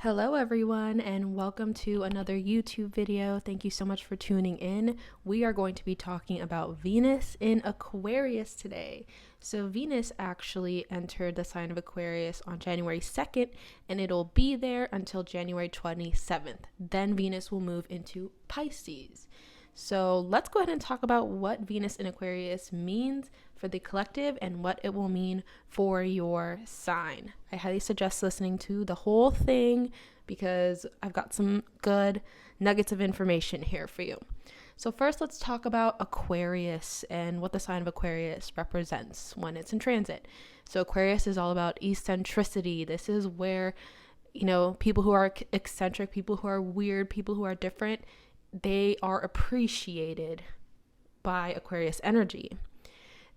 Hello everyone and welcome to another YouTube video. Thank you so much for tuning in. We are going to be talking about Venus in Aquarius today. So Venus actually entered the sign of Aquarius on January 2nd and it'll be there until January 27th. Then Venus will move into Pisces. So let's go ahead and talk about what Venus in Aquarius means for the collective and what it will mean for your sign. I highly suggest listening to the whole thing because I've got some good nuggets of information here for you. So first, let's talk about Aquarius and what the sign of Aquarius represents when it's in transit. So Aquarius is all about eccentricity. This is where, people who are eccentric, people who are weird, people who are different, they are appreciated by Aquarius energy.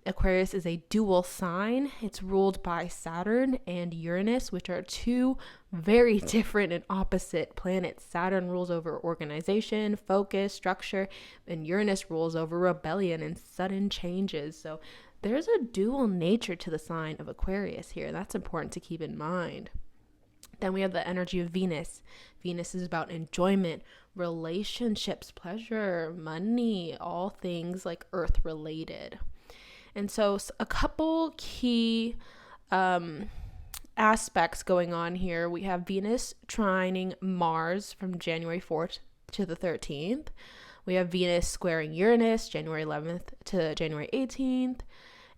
Aquarius is a dual sign. It's ruled by Saturn and Uranus, which are two very different and opposite planets. Saturn rules over organization, focus, structure, and Uranus rules over rebellion and sudden changes. So there's a dual nature to the sign of Aquarius here. That's important to keep in mind. Then we have the energy of Venus. Venus is about enjoyment, relationships, pleasure, money, all things like earth related. And so a couple key aspects going on here. We have Venus trining Mars from January 4th to the 13th. We have Venus squaring Uranus January 11th to January 18th.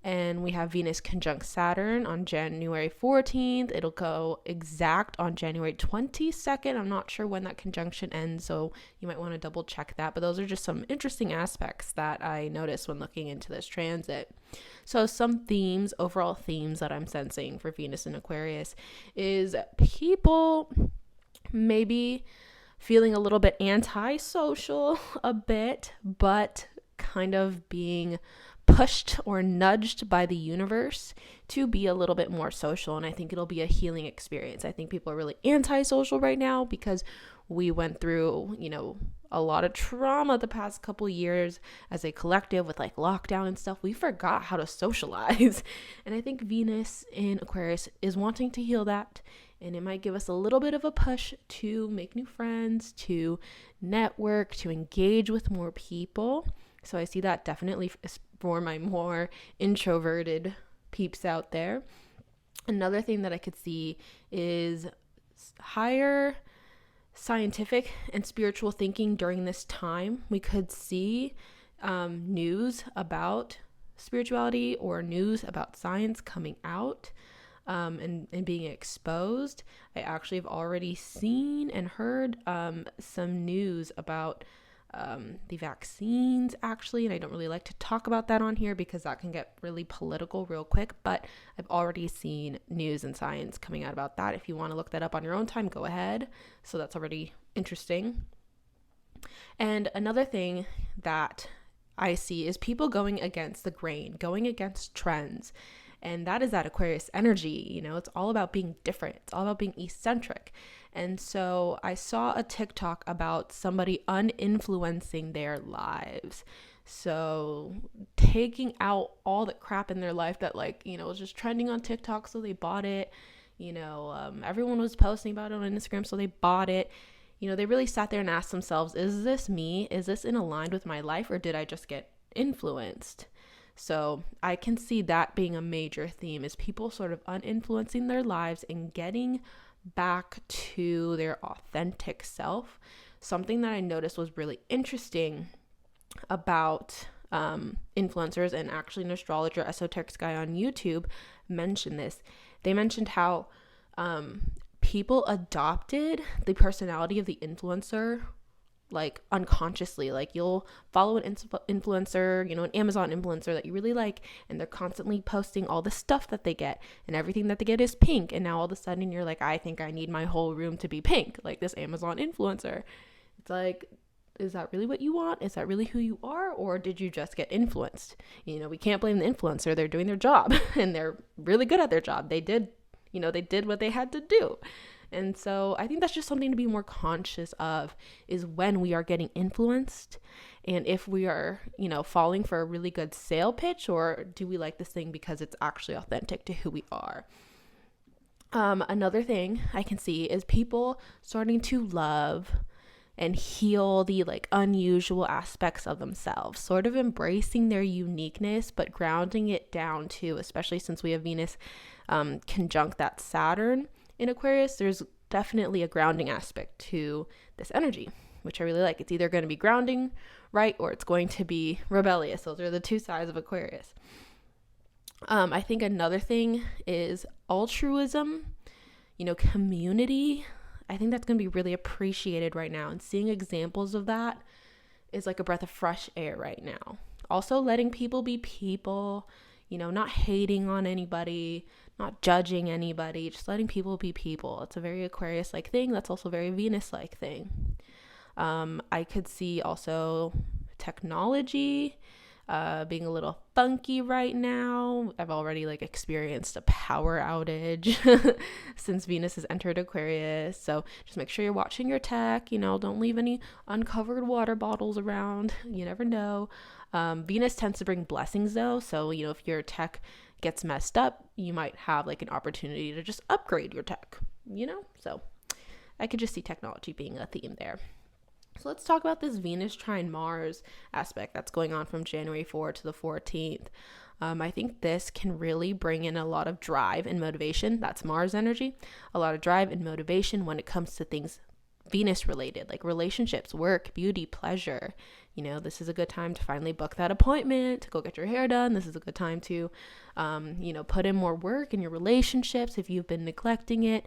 And we have Venus conjunct Saturn on January 14th. It'll go exact on January 22nd. I'm not sure when that conjunction ends, so you might want to double check that. But those are just some interesting aspects that I noticed when looking into this transit. So some themes, overall themes that I'm sensing for Venus in Aquarius is people maybe feeling a little bit antisocial a bit, but kind of being pushed or nudged by the universe to be a little bit more social. And I think it'll be a healing experience. I think people are really antisocial right now because we went through, a lot of trauma the past couple years as a collective with like lockdown and stuff. We forgot how to socialize. And I think Venus in Aquarius is wanting to heal that. And it might give us a little bit of a push to make new friends, to network, to engage with more people. So I see that definitely for my more introverted peeps out there. Another thing that I could see is higher scientific and spiritual thinking during this time. We could see news about spirituality or news about science coming out and being exposed. I actually have already seen and heard some news about the vaccines actually, and I don't really like to talk about that on here because that can get really political real quick, but I've already seen news and science coming out about that. If you want to look that up on your own time, go ahead. So that's already interesting. And another thing that I see is people going against the grain, going against trends. And that is that Aquarius energy. It's all about being different. It's all about being eccentric. And so I saw a TikTok about somebody uninfluencing their lives. So taking out all the crap in their life that was just trending on TikTok. So they bought it. Everyone was posting about it on Instagram. So they bought it. They really sat there and asked themselves, is this me? Is this in aligned with my life? Or did I just get influenced? So I can see that being a major theme is people sort of uninfluencing their lives and getting back to their authentic self. Something that I noticed was really interesting about influencers, and actually an astrologer, esoteric guy on YouTube mentioned this. They mentioned how people adopted the personality of the influencer unconsciously. You'll follow an influencer, an Amazon influencer that you really like, and they're constantly posting all the stuff that they get, and everything that they get is pink, and now all of a sudden you're like, I think I need my whole room to be pink, like this Amazon influencer. It's like, is that really what you want? Is that really who you are? Or did you just get influenced? We can't blame the influencer. They're doing their job and they're really good at their job. They did what they had to do. And so I think that's just something to be more conscious of, is when we are getting influenced, and if we are, falling for a really good sale pitch, or do we like this thing because it's actually authentic to who we are. Another thing I can see is people starting to love and heal the like unusual aspects of themselves, sort of embracing their uniqueness, but grounding it down too, especially since we have Venus conjunct that Saturn in Aquarius. There's definitely a grounding aspect to this energy, which I really like. It's either going to be grounding, right, or it's going to be rebellious. Those are the two sides of Aquarius. I think another thing is altruism, community. I think that's going to be really appreciated right now. And seeing examples of that is like a breath of fresh air right now. Also letting people be people, not hating on anybody, not judging anybody, just letting people be people. It's a very Aquarius-like thing. That's also a very Venus-like thing. I could see also technology being a little funky right now. I've already experienced a power outage since Venus has entered Aquarius. So just make sure you're watching your tech, don't leave any uncovered water bottles around. You never know. Venus tends to bring blessings though. So, if your tech gets messed up, you might have an opportunity to just upgrade your tech, So I could just see technology being a theme there. So let's talk about this Venus trine Mars aspect that's going on from January 4th to the 14th. I think this can really bring in a lot of drive and motivation. That's Mars energy. A lot of drive and motivation when it comes to things Venus related, like relationships, work, beauty, pleasure. This is a good time to finally book that appointment, to go get your hair done. This is a good time to, put in more work in your relationships if you've been neglecting it.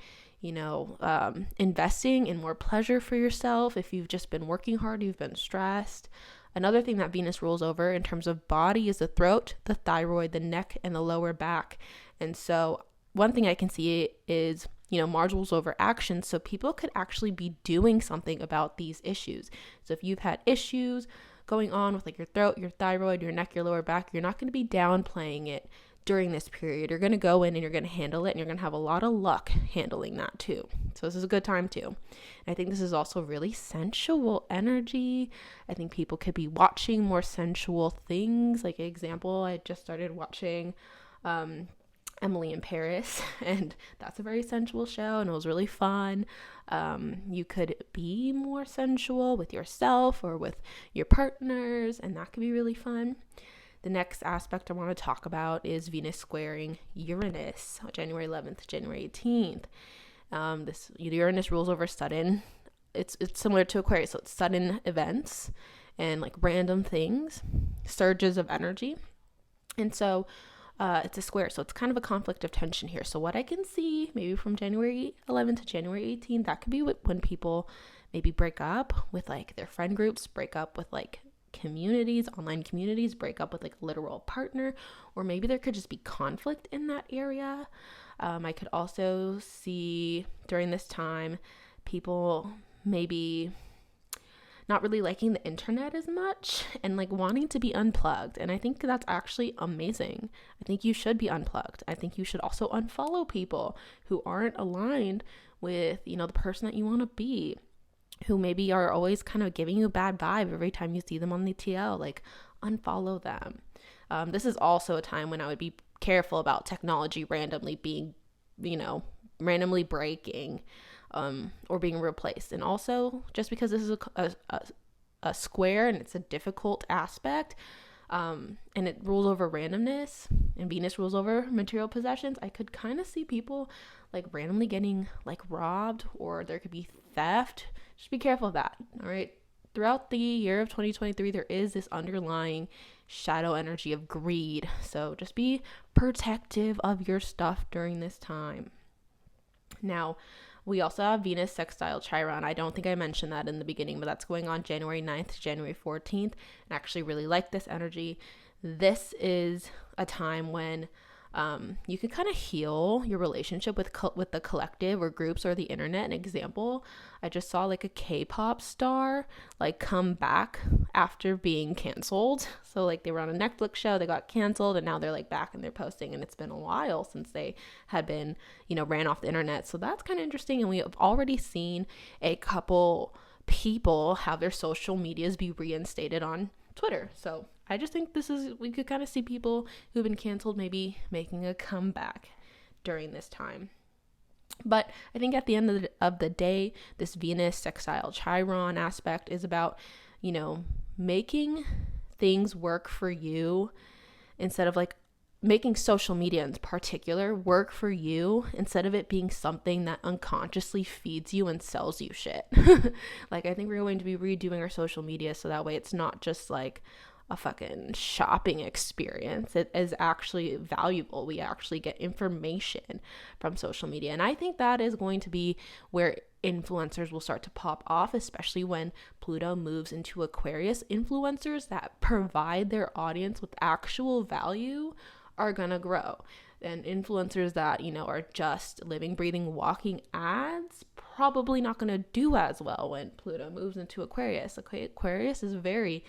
Investing in more pleasure for yourself. If you've just been working hard, you've been stressed. Another thing that Venus rules over in terms of body is the throat, the thyroid, the neck, and the lower back. And so one thing I can see is, Mars rules over action. So people could actually be doing something about these issues. So if you've had issues going on with your throat, your thyroid, your neck, your lower back, you're not going to be downplaying it during this period. You're going to go in and you're going to handle it, and you're going to have a lot of luck handling that too. So this is a good time too. And I think this is also really sensual energy. I think people could be watching more sensual things. Like example, I just started watching Emily in Paris, and that's a very sensual show, and it was really fun. You could be more sensual with yourself or with your partners, and that could be really fun. The next aspect I want to talk about is Venus squaring Uranus, January 11th, January 18th. This Uranus rules over sudden. It's similar to Aquarius, so it's sudden events and random things, surges of energy. And so it's a square, so it's kind of a conflict of tension here. So what I can see maybe from January 11th to January 18th, that could be when people maybe break up with their friend groups, break up with communities, online communities, break up with a literal partner, or maybe there could just be conflict in that area. I could also see during this time people maybe not really liking the internet as much and wanting to be unplugged. And I think that's actually amazing. I think you should be unplugged. I think you should also unfollow people who aren't aligned with, the person that you want to be, who maybe are always kind of giving you a bad vibe every time you see them on the TL. Unfollow them. This is also a time when I would be careful about technology randomly being, randomly breaking or being replaced. And also, just because this is a square and it's a difficult aspect, and it rules over randomness, and Venus rules over material possessions, I could kind of see people randomly getting robbed, or there could be theft. Just be careful of that. All right. Throughout the year of 2023, there is this underlying shadow energy of greed. So just be protective of your stuff during this time. Now, we also have Venus sextile Chiron. I don't think I mentioned that in the beginning, but that's going on January 9th to January 14th. I actually really like this energy. This is a time when you can kind of heal your relationship with the collective or groups or the internet. An example, I just saw a K-pop star come back after being canceled. So they were on a Netflix show, they got canceled, and now they're back and they're posting, and it's been a while since they had been, ran off the internet. So that's kind of interesting. And we have already seen a couple people have their social medias be reinstated on Twitter. So I just think we could kind of see people who've been canceled maybe making a comeback during this time. But I think at the end of the day, this Venus sextile Chiron aspect is about, making things work for you instead of like making social media in particular work for you instead of it being something that unconsciously feeds you and sells you shit. Like, I think we're going to be redoing our social media so that way it's not just like a fucking shopping experience. It is actually valuable. We actually get information from social media. And I think that is going to be where influencers will start to pop off, especially when Pluto moves into Aquarius. Influencers that provide their audience with actual value are gonna grow. And influencers that, are just living, breathing, walking ads, probably not gonna do as well when Pluto moves into Aquarius. Aquarius is very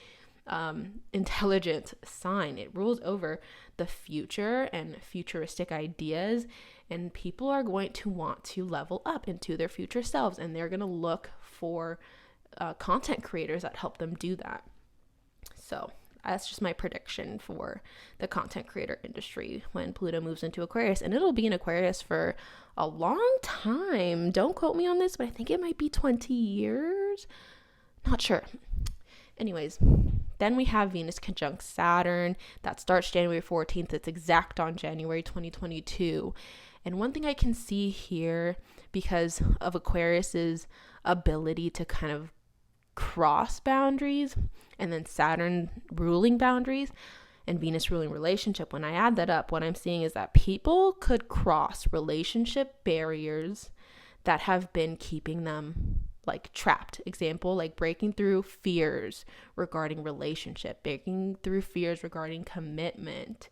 intelligent sign. It rules over the future and futuristic ideas, and people are going to want to level up into their future selves, and they're going to look for content creators that help them do that. So that's just my prediction for the content creator industry when Pluto moves into Aquarius, and it'll be in Aquarius for a long time. Don't quote me on this, but I think it might be 20 years. Not sure. Anyways, then we have Venus conjunct Saturn. That starts January 14th. It's exact on January 2022. And one thing I can see here, because of Aquarius's ability to kind of cross boundaries, and then Saturn ruling boundaries and Venus ruling relationship, when I add that up, what I'm seeing is that people could cross relationship barriers that have been keeping them like trapped. Example, like breaking through fears regarding relationship, breaking through fears regarding commitment.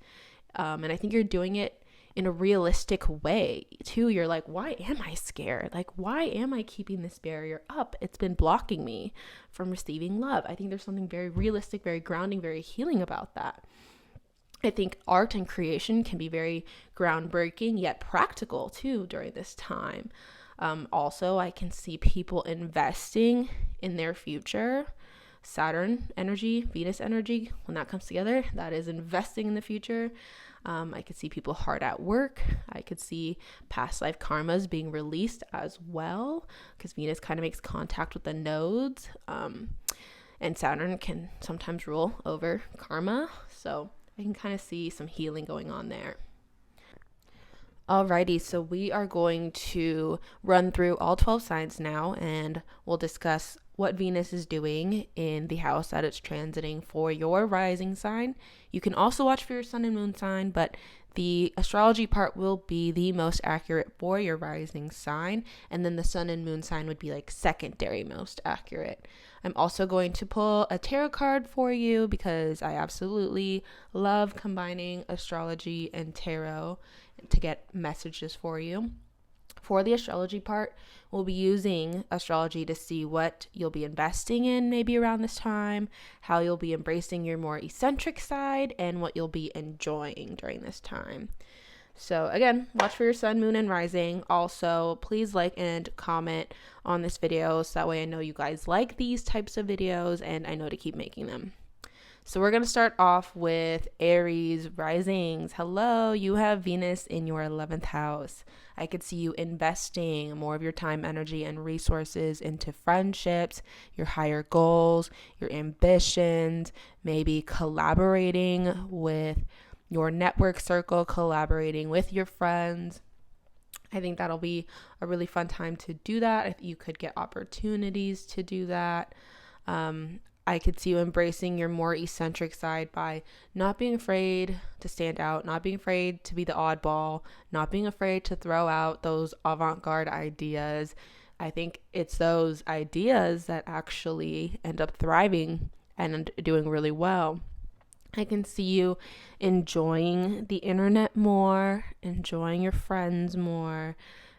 And I think you're doing it in a realistic way too. You're like, why am I scared? Like, why am I keeping this barrier up? It's been blocking me from receiving love. I think there's something very realistic, very grounding, very healing about that. I think art and creation can be very groundbreaking yet practical too during this time. Also, I can see people investing in their future. Saturn energy, Venus energy, when that comes together, that is investing in the future. I could see people hard at work. I could see past life karmas being released as well, because Venus kind of makes contact with the nodes. And Saturn can sometimes rule over karma. So I can kind of see some healing going on there. Alrighty, so we are going to run through all 12 signs now, and we'll discuss what Venus is doing in the house that it's transiting for your rising sign. You can also watch for your sun and moon sign, but the astrology part will be the most accurate for your rising sign, and then the sun and moon sign would be like secondary most accurate. I'm also going to pull a tarot card for you because I absolutely love combining astrology and tarot to get messages for you. For the astrology part, we'll be using astrology to see what you'll be investing in maybe around this time, how you'll be embracing your more eccentric side, and what you'll be enjoying during this time. So again, watch for your sun, moon, and rising. Also, please like and comment on this video so that way I know you guys like these types of videos and I know to keep making them. So we're going to start off with Aries risings. Hello, you have Venus in your 11th house. I could see you investing more of your time, energy, and resources into friendships, your higher goals, your ambitions, maybe collaborating with your network circle, collaborating with your friends. I think that'll be a really fun time to do that. If you could get opportunities to do that. I could see you embracing your more eccentric side by not being afraid to stand out, not being afraid to be the oddball, not being afraid to throw out those avant-garde ideas. I think it's those ideas that actually end up thriving and doing really well. I can see you enjoying the internet more, enjoying your friends more,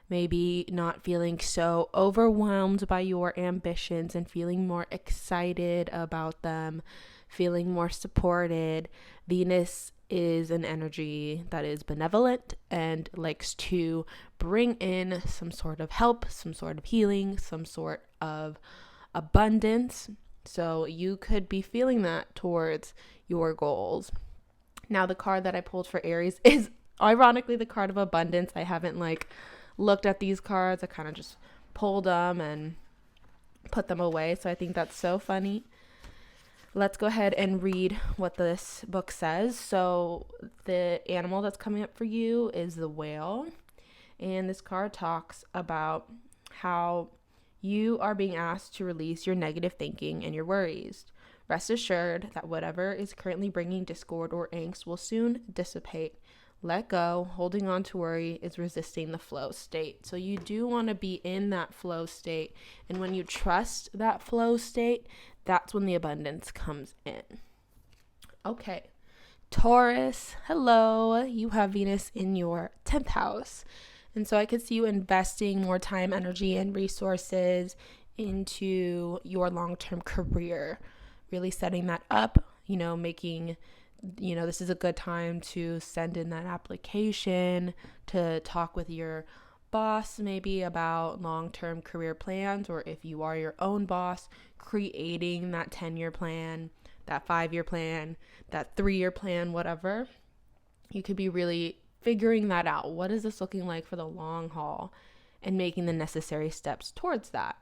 maybe not feeling so overwhelmed by your ambitions and feeling more excited about them, feeling more supported. Venus is an energy that is benevolent and likes to bring in some sort of help, some sort of healing, some sort of abundance. So you could be feeling that towards your goals. Now, the card that I pulled for Aries is ironically the card of abundance. I haven't looked at these cards. I kind of just pulled them and put them away. So I think that's so funny. Let's go ahead and read what this book says. So the animal that's coming up for you is the whale. And this card talks about how you are being asked to release your negative thinking and your worries. Rest assured that whatever is currently bringing discord or angst will soon dissipate. Let go. Holding on to worry is resisting the flow state. So you do want to be in that flow state. And when you trust that flow state, that's when the abundance comes in. Okay. Taurus, hello. You have Venus in your 10th house. And so I could see you investing more time, energy, and resources into your long-term career. Really setting that up, making, this is a good time to send in that application, to talk with your boss maybe about long-term career plans, or if you are your own boss, creating that 10-year plan, that 5-year plan, that 3-year plan, whatever. You could be really figuring that out. What is this looking like for the long haul, and making the necessary steps towards that.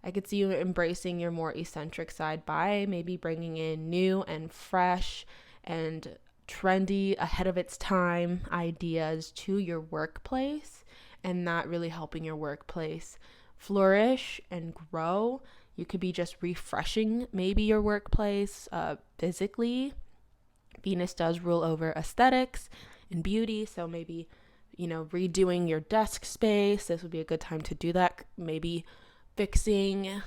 I could see you embracing your more eccentric side by maybe bringing in new and fresh and trendy, ahead of its time ideas to your workplace, and that really helping your workplace flourish and grow. You could be just refreshing maybe your workplace physically. Venus does rule over aesthetics and beauty, so maybe, redoing your desk space. This would be a good time to do that. Maybe fixing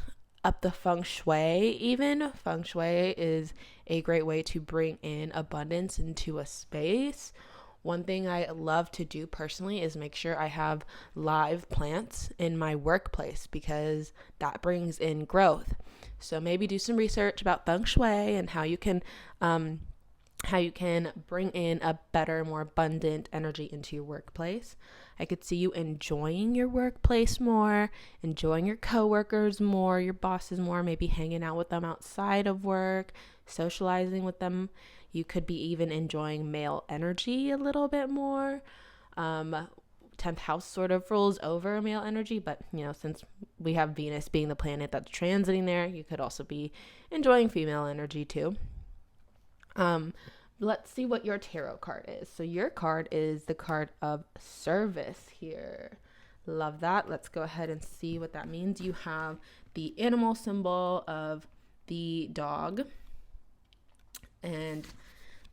up the feng shui. Even feng shui is a great way to bring in abundance into a space. One thing I love to do personally is make sure I have live plants in my workplace, because that brings in growth. So maybe do some research about feng shui and how you can bring in a better, more abundant energy into your workplace. I could see you enjoying your workplace more, enjoying your coworkers more, your bosses more, maybe hanging out with them outside of work, socializing with them. You could be even enjoying male energy a little bit more. 10th house sort of rules over male energy, but since we have Venus being the planet that's transiting there, you could also be enjoying female energy too. Let's see what your tarot card is. So your card is the card of service here. Love that. Let's go ahead and see what that means. You have the animal symbol of the dog. And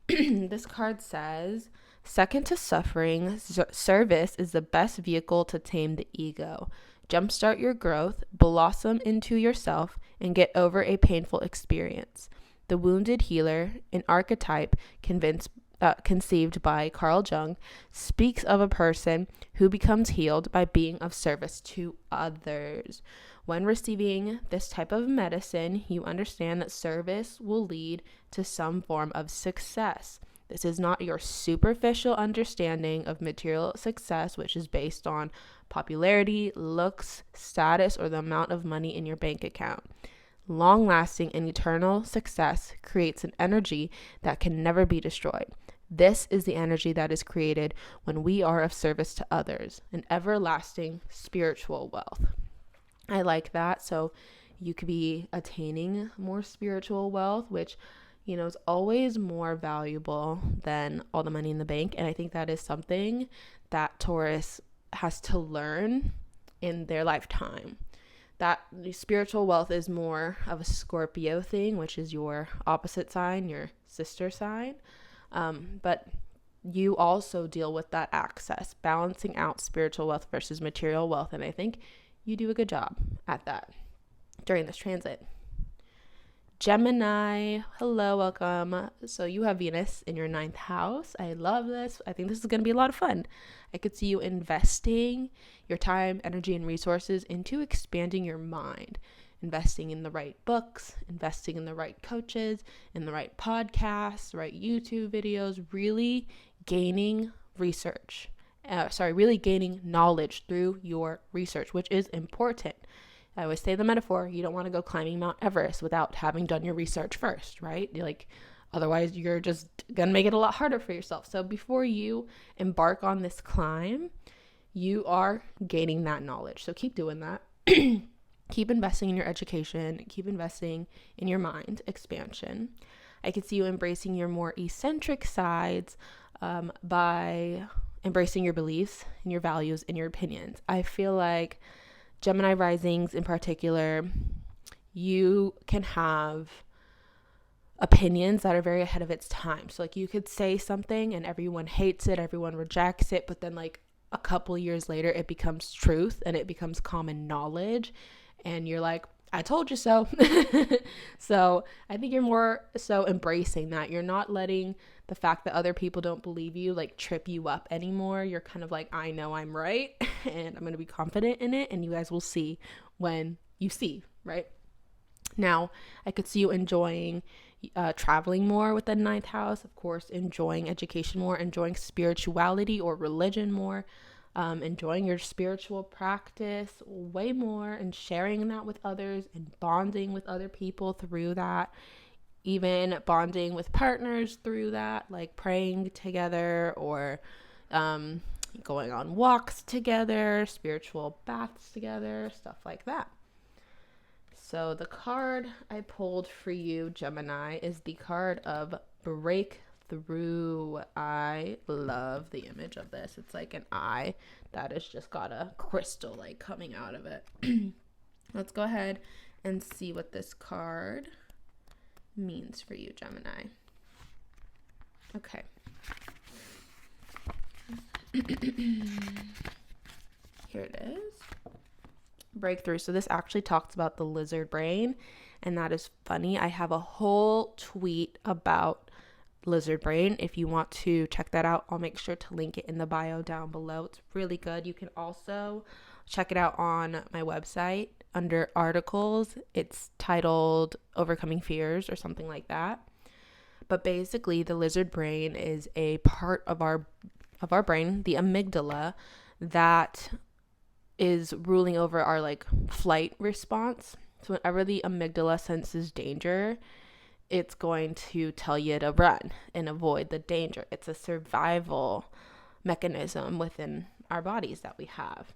this card says, second to suffering, service is the best vehicle to tame the ego. Jumpstart your growth, blossom into yourself, and get over a painful experience. The Wounded Healer, an archetype conceived by Carl Jung, speaks of a person who becomes healed by being of service to others. When receiving this type of medicine, you understand that service will lead to some form of success. This is not your superficial understanding of material success, which is based on popularity, looks, status, or the amount of money in your bank account. Long-lasting and eternal success creates an energy that can never be destroyed. This is the energy that is created when we are of service to others, an everlasting spiritual wealth. I like that. So you could be attaining more spiritual wealth, which, is always more valuable than all the money in the bank. And I think that is something that Taurus has to learn in their lifetime. That spiritual wealth is more of a Scorpio thing, which is your opposite sign, your sister sign. But you also deal with that access, balancing out spiritual wealth versus material wealth. And I think you do a good job at that during this transit. Gemini, hello, welcome. So you have Venus in your 9th house. I love this. I think this is going to be a lot of fun. I could see you investing your time, energy, and resources into expanding your mind, investing in the right books, investing in the right coaches, in the right podcasts, right YouTube videos, really gaining really gaining knowledge through your research, which is important. I always say the metaphor, you don't want to go climbing Mount Everest without having done your research first, right? Otherwise you're just going to make it a lot harder for yourself. So before you embark on this climb, you are gaining that knowledge. So keep doing that. Keep investing in your education. Keep investing in your mind expansion. I could see you embracing your more eccentric sides by embracing your beliefs and your values and your opinions. I feel like Gemini risings in particular, you can have opinions that are very ahead of its time. So like you could say something and everyone hates it, everyone rejects it, but then like a couple years later it becomes truth and it becomes common knowledge and you're like, I told you so. So I think you're more so embracing that. You're not letting the fact that other people don't believe you like trip you up anymore. You're kind of like, I know I'm right and I'm going to be confident in it, and you guys will see when you see, right? Now, I could see you enjoying traveling more with the 9th house, of course, enjoying education more, enjoying spirituality or religion more, enjoying your spiritual practice way more and sharing that with others and bonding with other people through that, even bonding with partners through that, like praying together or going on walks together, spiritual baths together, stuff like that. So the card I pulled for you, Gemini, is the card of breakthrough. I love the image of this. It's like an eye that has just got a crystal like coming out of it. Let's go ahead and see what this card means for you, Gemini. Okay. Here it is. Breakthrough. So this actually talks about the lizard brain, and that is funny. I have a whole tweet about lizard brain. If you want to check that out, I'll make sure to link it in the bio down below. It's really good. You can also check it out on my website under articles. It's titled Overcoming Fears or something like that. But basically, the lizard brain is a part of our brain, the amygdala, that is ruling over our like flight response. So whenever the amygdala senses danger, it's going to tell you to run and avoid the danger. It's a survival mechanism within our bodies that we have.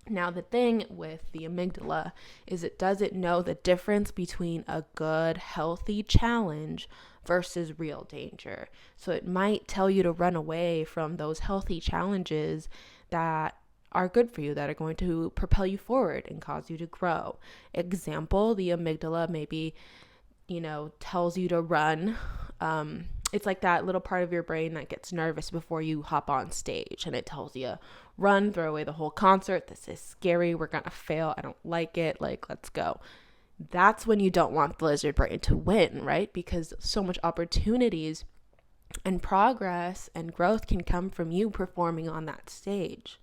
Now, the thing with the amygdala is it doesn't know the difference between a good, healthy challenge versus real danger. So it might tell you to run away from those healthy challenges that are good for you, that are going to propel you forward and cause you to grow. Example, the amygdala maybe, tells you to run. It's like that little part of your brain that gets nervous before you hop on stage, and it tells you, run, throw away the whole concert. This is scary. We're going to fail. I don't like it. Like, let's go. That's when you don't want the lizard brain to win, right? Because so much opportunities and progress and growth can come from you performing on that stage.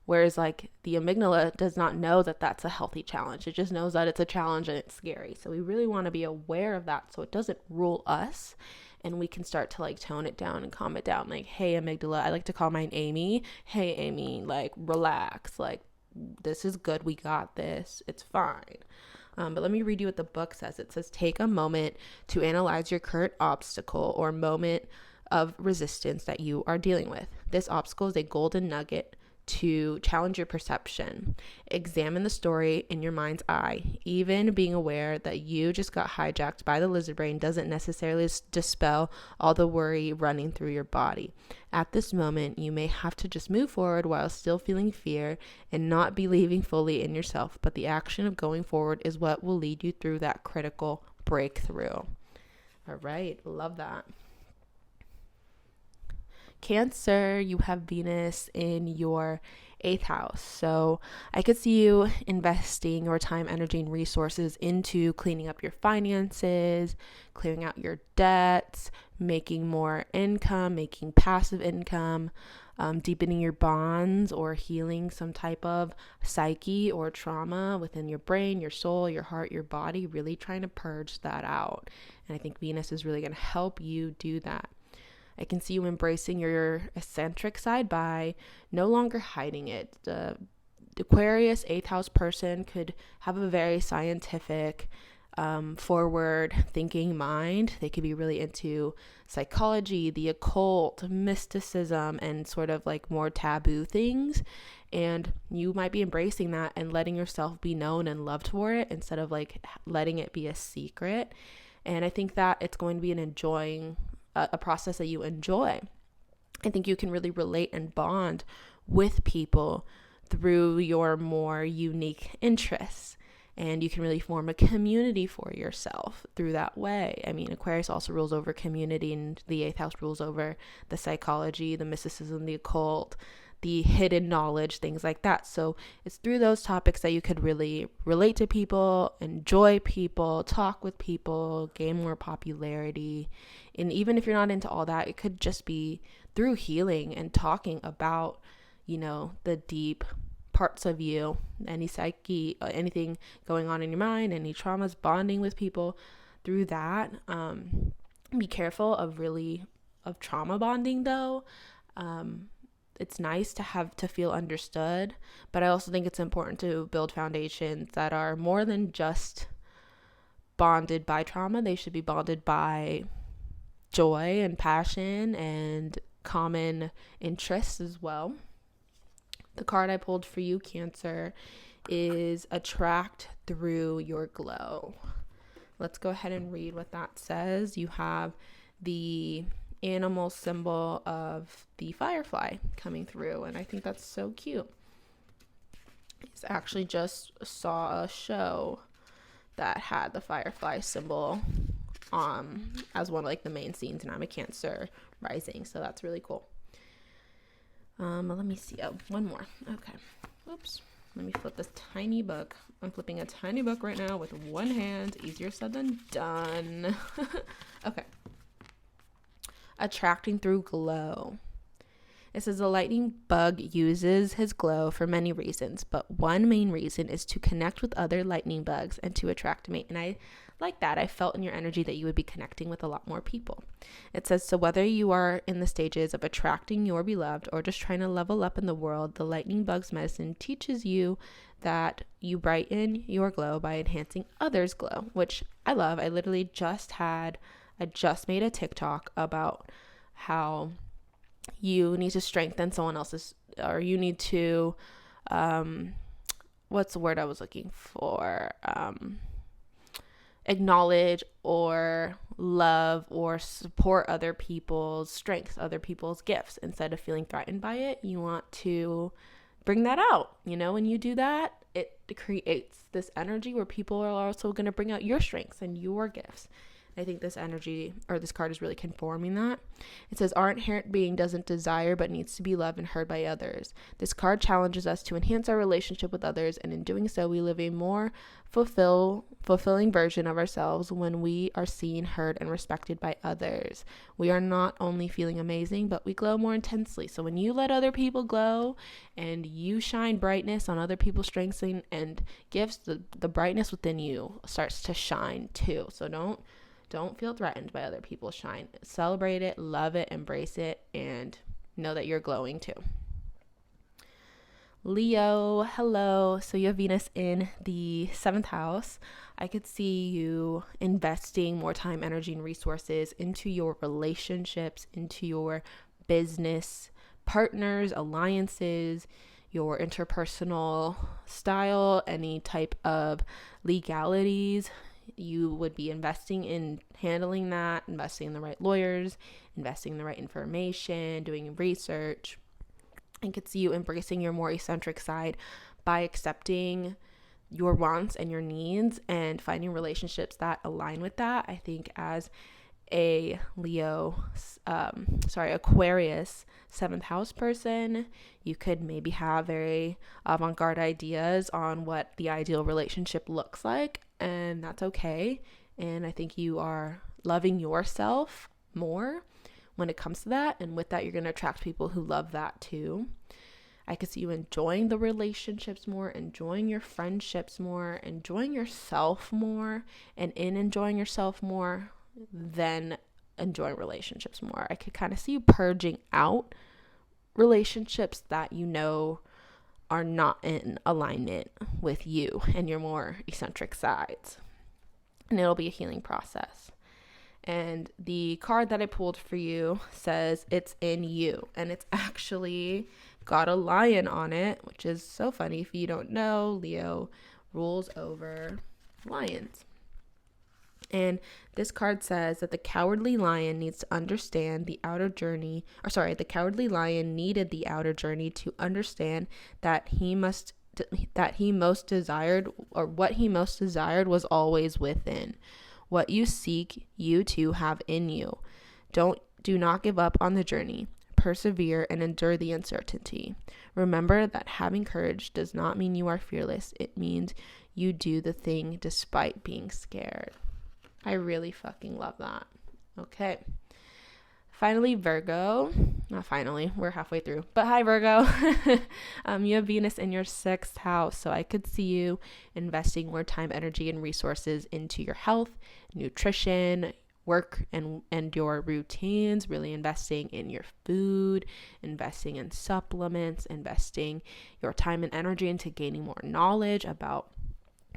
Whereas like the amygdala does not know that that's a healthy challenge. It just knows that it's a challenge and it's scary. So we really want to be aware of that so it doesn't rule us, and we can start to like tone it down and calm it down. Like, hey, amygdala, I like to call mine Amy. Hey, Amy, like relax. Like, this is good. We got this. It's fine. But let me read you what the book says. It says, take a moment to analyze your current obstacle or moment of resistance that you are dealing with. This obstacle is a golden nugget to challenge your perception. Examine the story in your mind's eye. Even being aware that you just got hijacked by the lizard brain doesn't necessarily dispel all the worry running through your body. At this moment, you may have to just move forward while still feeling fear and not believing fully in yourself, but the action of going forward is what will lead you through that critical breakthrough. All right, love that. Cancer, you have Venus in your 8th house. So I could see you investing your time, energy, and resources into cleaning up your finances, clearing out your debts, making more income, making passive income, deepening your bonds or healing some type of psyche or trauma within your brain, your soul, your heart, your body, really trying to purge that out. And I think Venus is really going to help you do that. I can see you embracing your eccentric side by no longer hiding it. The Aquarius 8th house person could have a very scientific forward thinking mind. They could be really into psychology, the occult, mysticism, and sort of like more taboo things. And you might be embracing that and letting yourself be known and loved for it instead of like letting it be a secret. And I think that it's going to be a process that you enjoy. I think you can really relate and bond with people through your more unique interests. And you can really form a community for yourself through that way. I mean, Aquarius also rules over community, and the 8th house rules over the psychology, the mysticism, the occult, the hidden knowledge, things like that. So it's through those topics that you could really relate to people, enjoy people, talk with people, gain more popularity. And even if you're not into all that, it could just be through healing and talking about, the deep parts of you, any psyche, anything going on in your mind, any traumas, bonding with people through that. Be careful of trauma bonding though. It's nice to feel understood, but I also think it's important to build foundations that are more than just bonded by trauma. They should be bonded by joy and passion and common interests as well. The card I pulled for you, Cancer, is attract through your glow. Let's go ahead and read what that says. You have the animal symbol of the firefly coming through, and I think that's so cute. I actually just saw a show that had the firefly symbol as one of like the main scenes, and I'm a Cancer rising, so that's really cool. Let me see. Oh, one more. Okay. Oops. Let me flip this tiny book. I'm flipping a tiny book right now with one hand. Easier said than done. Okay. Attracting through glow. It says the lightning bug uses his glow for many reasons, but one main reason is to connect with other lightning bugs and to attract a mate. And I like that. I felt in your energy that you would be connecting with a lot more people. It says, so whether you are in the stages of attracting your beloved or just trying to level up in the world, the lightning bug's medicine teaches you that you brighten your glow by enhancing others' glow, which I love. I just made a TikTok about how you need to strengthen someone else's, or you need to, what's the word I was looking for? Acknowledge or love or support other people's strengths, other people's gifts. Instead of feeling threatened by it, you want to bring that out. When you do that, it creates this energy where people are also going to bring out your strengths and your gifts. I think this energy, or this card, is really confirming that. It says, our inherent being doesn't desire but needs to be loved and heard by others. This card challenges us to enhance our relationship with others, and in doing so, we live a more fulfilling version of ourselves when we are seen, heard, and respected by others. We are not only feeling amazing, but we glow more intensely. So when you let other people glow and you shine brightness on other people's strengths and gifts, the brightness within you starts to shine too. So don't feel threatened by other people's shine. Celebrate it, love it, embrace it, and know that you're glowing too. Leo, hello. So you have Venus in the 7th house. I could see you investing more time, energy, and resources into your relationships, into your business partners, alliances, your interpersonal style, any type of legalities. You would be investing in handling that, investing in the right lawyers, investing in the right information, doing research. I could see you embracing your more eccentric side by accepting your wants and your needs and finding relationships that align with that. I think as a Aquarius 7th house person, you could maybe have very avant-garde ideas on what the ideal relationship looks like, and that's okay. And I think you are loving yourself more when it comes to that, and with that, you're going to attract people who love that too. I could see you enjoying the relationships more, enjoying your friendships more, enjoying yourself more, and in enjoying yourself more, then enjoying relationships more. I could kind of see you purging out relationships that are not in alignment with you and your more eccentric sides. and it'll be a healing process. And the card that I pulled for you says it's in you, and it's actually got a lion on it, which is so funny. If you don't know, Leo rules over lions. And this card says that the cowardly lion needs to understand the outer journey, the cowardly lion needed the outer journey to understand that what he most desired was always within. What you seek, you too have in you. Do not give up on the journey. Persevere and endure the uncertainty. Remember that having courage does not mean you are fearless. It means you do the thing despite being scared. I really fucking love that. Okay. Finally, Virgo. Not finally, we're halfway through. But hi, Virgo. You have Venus in your 6th house, so I could see you investing more time, energy, and resources into your health, nutrition, work, and your routines, really investing in your food, investing in supplements, investing your time and energy into gaining more knowledge about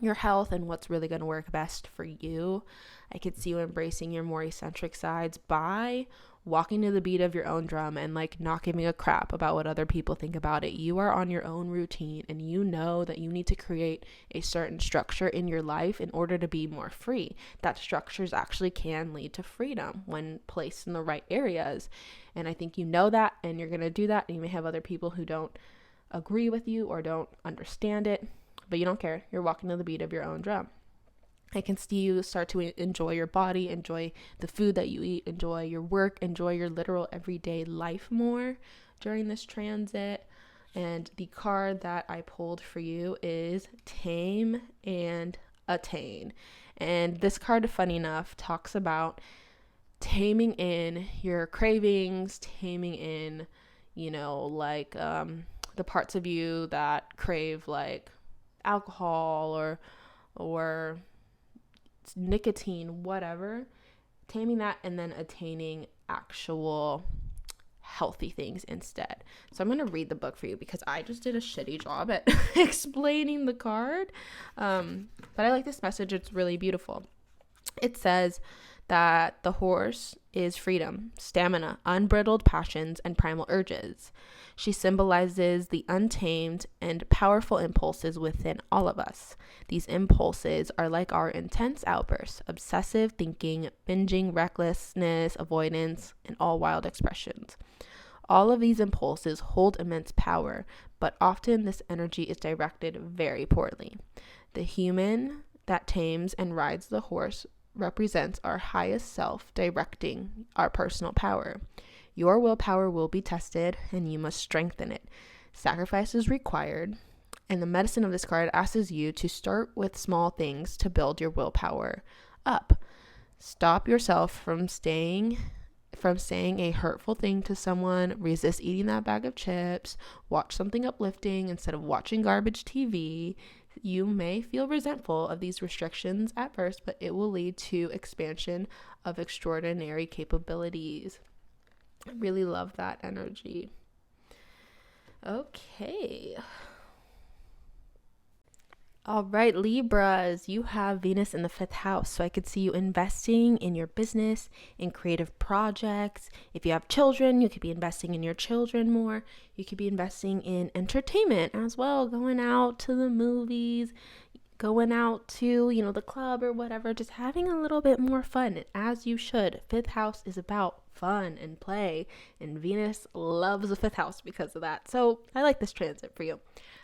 your health and what's really going to work best for you. I could see you embracing your more eccentric sides by walking to the beat of your own drum and not giving a crap about what other people think about it. You are on your own routine, and you know that you need to create a certain structure in your life in order to be more free. That structures actually can lead to freedom when placed in the right areas. And I think you know that, and you're going to do that. And you may have other people who don't agree with you or don't understand it, but you don't care. You're walking to the beat of your own drum. I can see you start to enjoy your body, enjoy the food that you eat, enjoy your work, enjoy your literal everyday life more during this transit. And the card that I pulled for you is Tame and Attain. And this card, funny enough, talks about taming in your cravings, taming in, the parts of you that crave alcohol or nicotine, whatever, taming that, and then attaining actual healthy things instead. So I'm going to read the book for you because I just did a shitty job at explaining the card. But I like this message. It's really beautiful. It says that the horse is freedom, stamina, unbridled passions, and primal urges. She symbolizes the untamed and powerful impulses within all of us. These impulses are like our intense outbursts, obsessive thinking, binging, recklessness, avoidance, and all wild expressions. All of these impulses hold immense power, but often this energy is directed very poorly. The human that tames and rides the horse represents our highest self directing our personal power. Your willpower will be tested, and you must strengthen it. Sacrifice is required, and the medicine of this card asks you to start with small things to build your willpower up. Stop yourself from saying a hurtful thing to someone. Resist eating that bag of chips. Watch something uplifting instead of watching garbage TV. You may feel resentful of these restrictions at first, but it will lead to expansion of extraordinary capabilities. I really love that energy. Okay. All right, Libras, you have Venus in the 5th house. So I could see you investing in your business, in creative projects. If you have children, you could be investing in your children more. You could be investing in entertainment as well, going out to the movies, going out to, the club or whatever, just having a little bit more fun, as you should. 5th house is about fun and play, and Venus loves the 5th house because of that. So I like this transit for you.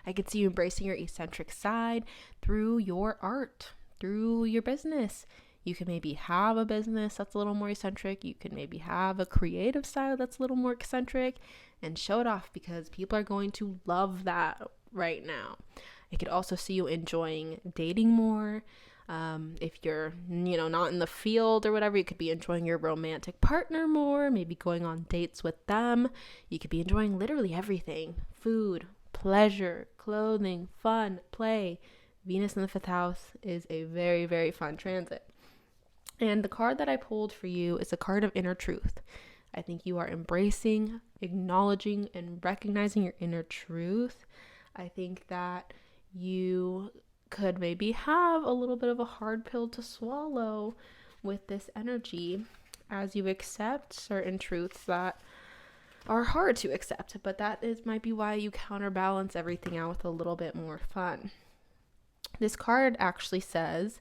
I could see you embracing your eccentric side through your art, through your business. You can maybe have a business that's a little more eccentric. You can maybe have a creative side that's a little more eccentric, and show it off because people are going to love that right now. I could also see you enjoying dating more. If you're, not in the field or whatever, you could be enjoying your romantic partner more, maybe going on dates with them. You could be enjoying literally everything: food, pleasure, clothing, fun, play. Venus in the 5th house is a very, very fun transit. And the card that I pulled for you is a card of inner truth. I think you are embracing, acknowledging, and recognizing your inner truth. I think that you could maybe have a little bit of a hard pill to swallow with this energy as you accept certain truths that are hard to accept, but might be why you counterbalance everything out with a little bit more fun. This card actually says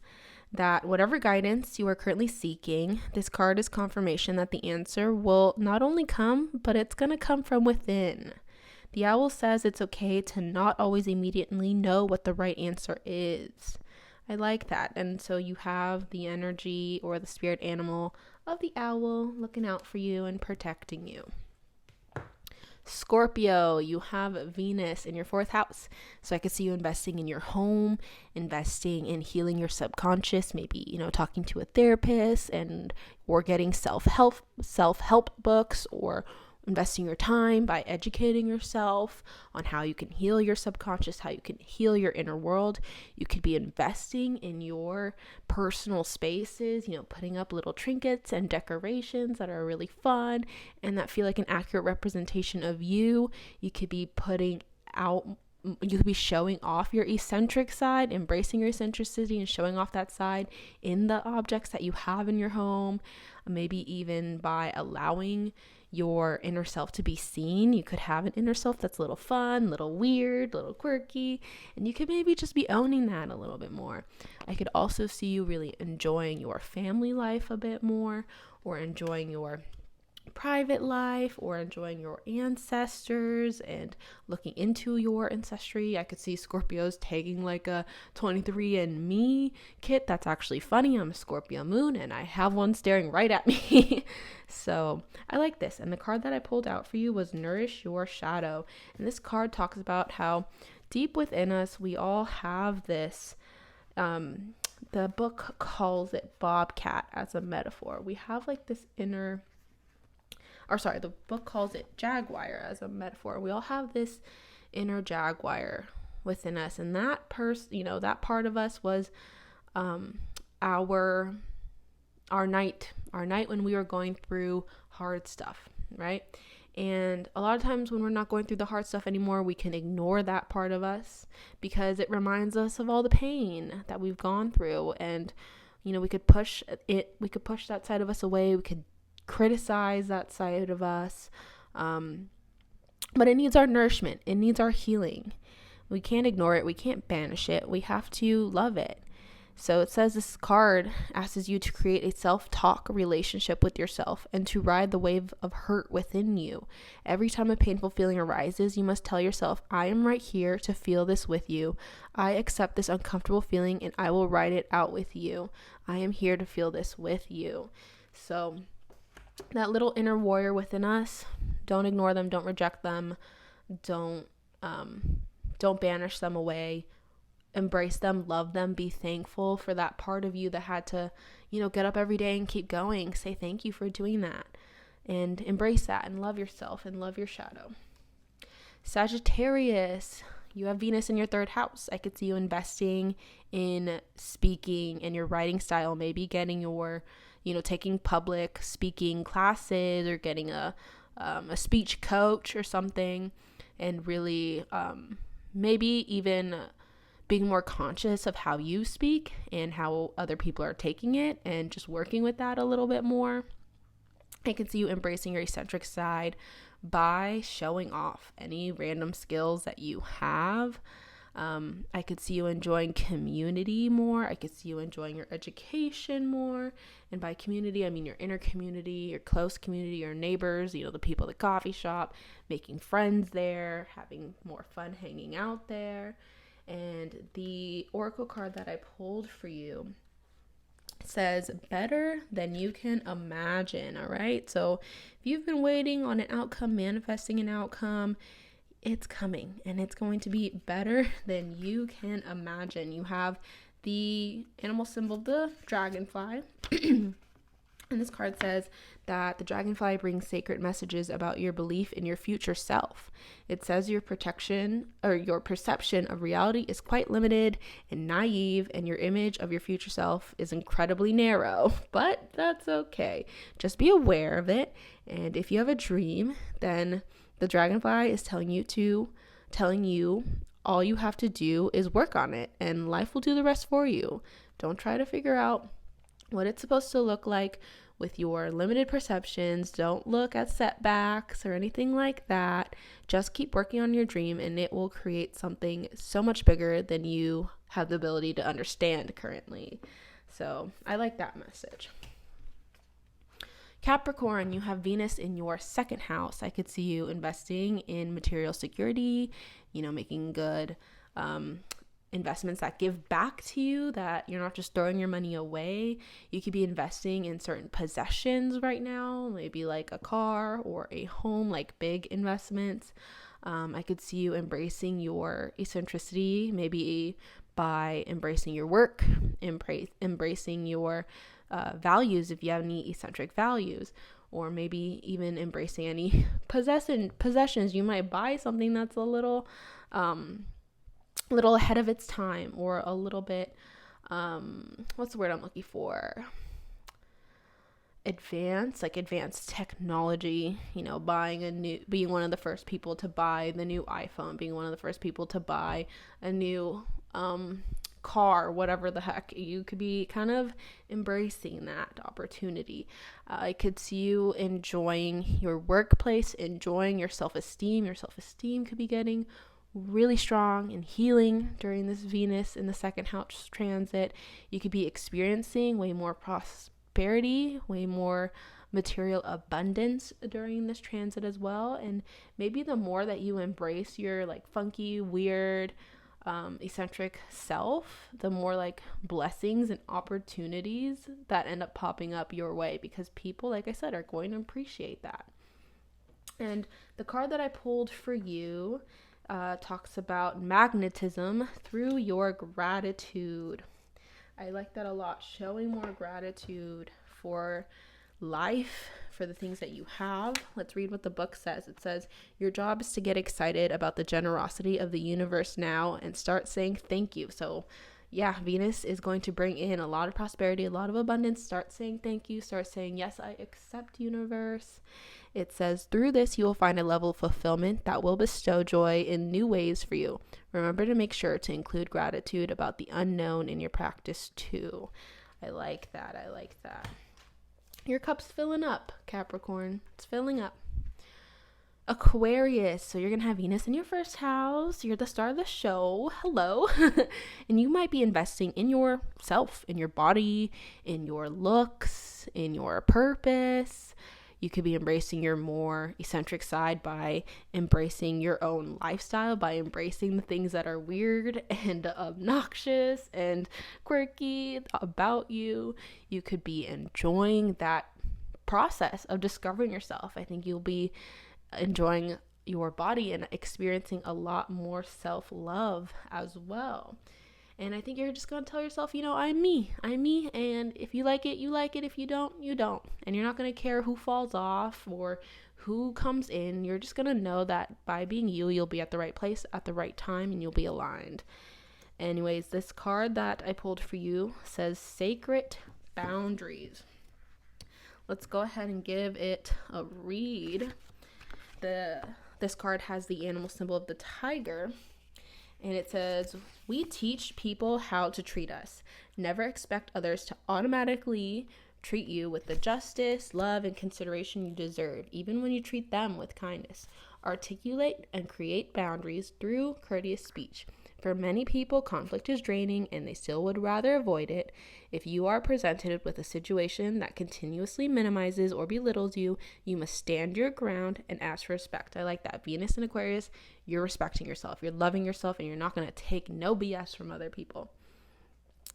that whatever guidance you are currently seeking, this card is confirmation that the answer will not only come, but it's going to come from within. The owl says it's okay to not always immediately know what the right answer is. I like that. And so you have the energy or the spirit animal of the owl looking out for you and protecting you. Scorpio, you have Venus in your 4th house. So I could see you investing in your home, investing in healing your subconscious, maybe, talking to a therapist or getting self-help books, or investing your time by educating yourself on how you can heal your subconscious, how you can heal your inner world. You could be investing in your personal spaces, putting up little trinkets and decorations that are really fun and that feel like an accurate representation of you. You could be showing off your eccentric side, embracing your eccentricity and showing off that side in the objects that you have in your home, maybe even by allowing your inner self to be seen. You could have an inner self that's a little fun, a little weird, a little quirky, and you could maybe just be owning that a little bit more. I could also see you really enjoying your family life a bit more, or enjoying your private life, or enjoying your ancestors and looking into your ancestry. I could see Scorpios taking like a 23andMe kit. That's actually funny. I'm a Scorpio moon and I have one staring right at me. So I like this. And the card that I pulled out for you was Nourish Your Shadow. And this card talks about how deep within us we all have this the book calls it bobcat as a metaphor. We have like this the book calls it jaguar as a metaphor. We all have this inner jaguar within us, and that that part of us was our night when we were going through hard stuff, right? And a lot of times when we're not going through the hard stuff anymore, we can ignore that part of us because it reminds us of all the pain that we've gone through, and we could push that side of us away. We could criticize that side of us, but it needs our nourishment. It needs our healing. We can't ignore it. We can't banish it. We have to love it. So it says this card asks you to create a self-talk relationship with yourself and to ride the wave of hurt within you. Every time a painful feeling arises, you must tell yourself, I am right here to feel this with you. I accept this uncomfortable feeling and I will ride it out with you. I am here to feel this with you. So that little inner warrior within us, don't ignore them, don't reject them, don't banish them away. Embrace them, love them, be thankful for that part of you that had to, get up every day and keep going. Say thank you for doing that, and embrace that and love yourself and love your shadow. Sagittarius, you have Venus in your 3rd house. I could see you investing in speaking and your writing style, maybe getting your taking public speaking classes or getting a speech coach or something, and really maybe even being more conscious of how you speak and how other people are taking it, and just working with that a little bit more. I can see you embracing your eccentric side by showing off any random skills that you have. I could see you enjoying community more. I could see you enjoying your education more. And by community, I mean your inner community, your close community, your neighbors, the people at the coffee shop, making friends there, having more fun hanging out there. And the oracle card that I pulled for you says better than you can imagine. All right. So if you've been waiting on an outcome, manifesting an outcome, it's coming, and it's going to be better than you can imagine. You have the animal symbol, the dragonfly. And this card says that the dragonfly brings sacred messages about your belief in your future self. It says your perception of reality is quite limited and naive, and your image of your future self is incredibly narrow, but that's okay. Just be aware of it. And if you have a dream, then the dragonfly is telling you all you have to do is work on it, and life will do the rest for you. Don't try to figure out what it's supposed to look like with your limited perceptions. Don't look at setbacks or anything like that. Just keep working on your dream, and it will create something so much bigger than you have the ability to understand currently. So I like that message. Capricorn, you have Venus in your second house. I could see you investing in material security, making good investments that give back to you, that you're not just throwing your money away. You could be investing in certain possessions right now, maybe like a car or a home, like big investments. I could see you embracing your eccentricity, maybe by embracing your work, embracing your values if you have any eccentric values, or maybe even embracing any possessions. You might buy something that's a little ahead of its time, or a little bit what's the word I'm looking for? Advanced technology, being one of the first people to buy the new iPhone, being one of the first people to buy a new car, whatever the heck. You could be kind of embracing that opportunity. I could see you enjoying your workplace, enjoying your self-esteem. Your self-esteem could be getting really strong and healing during this Venus in the second house transit. You could be experiencing way more prosperity, way more material abundance during this transit as well. And maybe the more that you embrace your funky, weird, eccentric self, the more blessings and opportunities that end up popping up your way, because people, like I said, are going to appreciate that. And the card that I pulled for you talks about magnetism through your gratitude. I like that a lot. Showing more gratitude for life, for the things that you have. Let's read what the book says. It says, your job is to get excited about the generosity of the universe now and start saying thank you. So yeah, Venus is going to bring in a lot of prosperity, a lot of abundance. Start saying thank you. Start saying, yes, I accept, universe. It says, through this, you will find a level of fulfillment that will bestow joy in new ways for you. Remember to make sure to include gratitude about the unknown in your practice too. I like that. Your cup's filling up, Capricorn. It's filling up. Aquarius. So you're going to have Venus in your first house. You're the star of the show. Hello. And you might be investing in yourself, in your body, in your looks, in your purpose. You could be embracing your more eccentric side by embracing your own lifestyle, by embracing the things that are weird and obnoxious and quirky about you. You could be enjoying that process of discovering yourself. I think you'll be enjoying your body and experiencing a lot more self-love as well. And I think you're just going to tell yourself, I'm me. And if you like it, you like it. If you don't, you don't. And you're not going to care who falls off or who comes in. You're just going to know that by being you, you'll be at the right place at the right time, and you'll be aligned. Anyways, this card that I pulled for you says Sacred Boundaries. Let's go ahead and give it a read. This card has the animal symbol of the tiger. And it says, we teach people how to treat us. Never expect others to automatically treat you with the justice, love, and consideration you deserve, even when you treat them with kindness. Articulate and create boundaries through courteous speech. For many people, conflict is draining and they still would rather avoid it. If you are presented with a situation that continuously minimizes or belittles you, you must stand your ground and ask for respect. I like that. Venus and Aquarius, you're respecting yourself. You're loving yourself, and you're not going to take no BS from other people.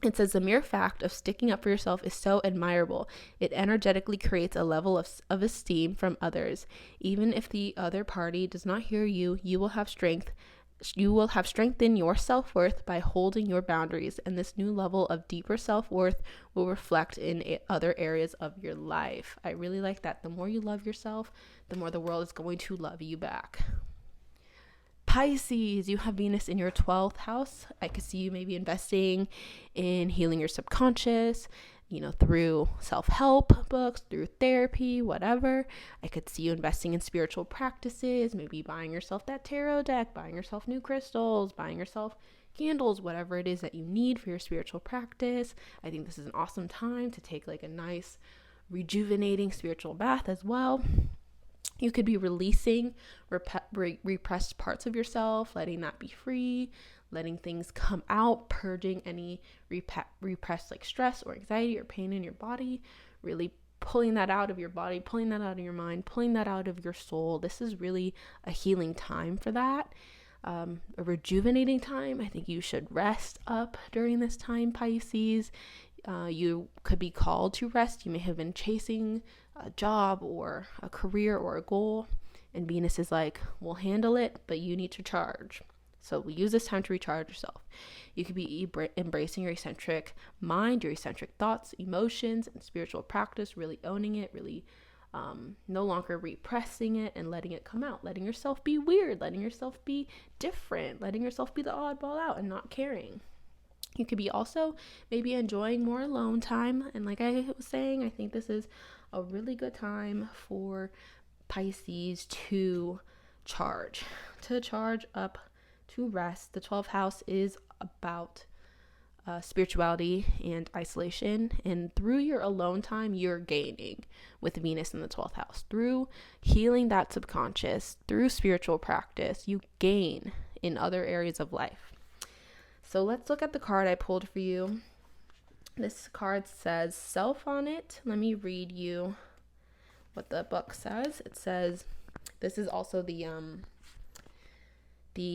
It says the mere fact of sticking up for yourself is so admirable. It energetically creates a level of esteem from others. Even if the other party does not hear you, you will have strength. You will have strengthened your self-worth by holding your boundaries, and this new level of deeper self-worth will reflect in other areas of your life. I really like that. The more you love yourself, the more the world is going to love you back. Pisces, you have Venus in your 12th house. I could see you maybe investing in healing your subconscious, through self-help books, through therapy, whatever. I could see you investing in spiritual practices, maybe buying yourself that tarot deck, buying yourself new crystals, buying yourself candles, whatever it is that you need for your spiritual practice. I think this is an awesome time to take like a nice rejuvenating spiritual bath as well. You could be releasing repressed parts of yourself, letting that be free, letting things come out, purging any repressed like stress or anxiety or pain in your body, really pulling that out of your body, pulling that out of your mind, pulling that out of your soul. This is really a healing time for that. A rejuvenating time. I think you should rest up during this time, Pisces. You could be called to rest. You may have been chasing a job or a career or a goal, and Venus is like, we'll handle it, but you need to charge. So we use this time to recharge yourself. You could be embracing your eccentric mind, your eccentric thoughts, emotions, and spiritual practice, really owning it, really no longer repressing it and letting it come out, letting yourself be weird, letting yourself be different, letting yourself be the oddball out and not caring. You could be also maybe enjoying more alone time. And like I was saying, I think this is a really good time for Pisces to charge up, to rest. The 12th house is about spirituality and isolation, and through your alone time you're gaining with Venus in the 12th house. Through healing that subconscious, through spiritual practice, you gain in other areas of life. So let's look at the card I pulled for you. This card says self on it. Let me read you what the book says. It says, this is also the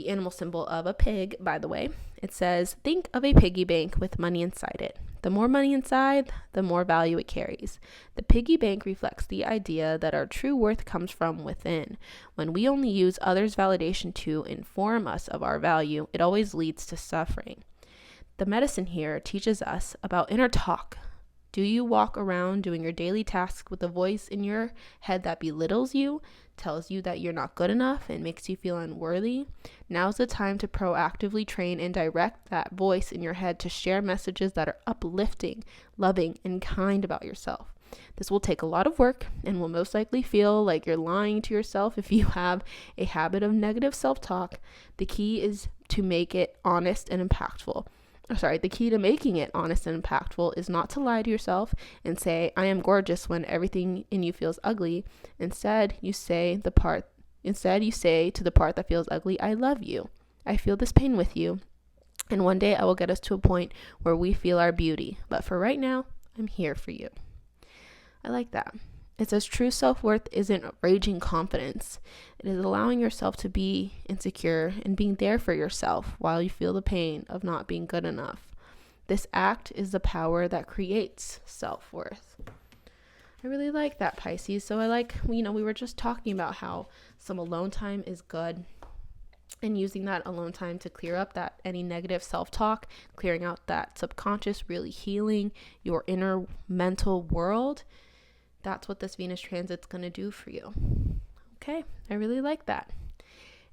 animal symbol of a pig, by the way. It says, think of a piggy bank with money inside it. The more money inside, the more value it carries. The piggy bank reflects the idea that our true worth comes from within. When we only use others' validation to inform us of our value, it always leads to suffering. The medicine here teaches us about inner talk. Do you walk around doing your daily tasks with a voice in your head that belittles you, tells you that you're not good enough, and makes you feel unworthy? Now's the time to proactively train and direct that voice in your head to share messages that are uplifting, loving, and kind about yourself. This will take a lot of work and will most likely feel like you're lying to yourself if you have a habit of negative self-talk. The key is to make it honest and impactful. The key to making it honest and impactful is not to lie to yourself and say, I am gorgeous, when everything in you feels ugly. Instead, you say to the part that feels ugly, I love you. I feel this pain with you. And one day I will get us to a point where we feel our beauty. But for right now, I'm here for you. I like that. It says true self-worth isn't raging confidence. It is allowing yourself to be insecure and being there for yourself while you feel the pain of not being good enough. This act is the power that creates self-worth. I really like that, Pisces. So I like, we were just talking about how some alone time is good, and using that alone time to clear up that any negative self-talk, clearing out that subconscious, really healing your inner mental world. That's what this Venus transit's going to do for you. Okay, I really like that.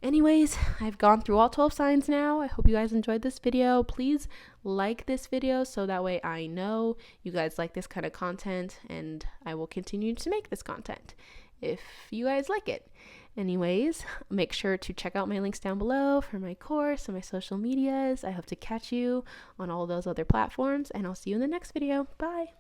Anyways, I've gone through all 12 signs now. I hope you guys enjoyed this video. Please like this video so that way I know you guys like this kind of content, and I will continue to make this content if you guys like it. Anyways, make sure to check out my links down below for my course and my social medias. I hope to catch you on all those other platforms, and I'll see you in the next video. Bye.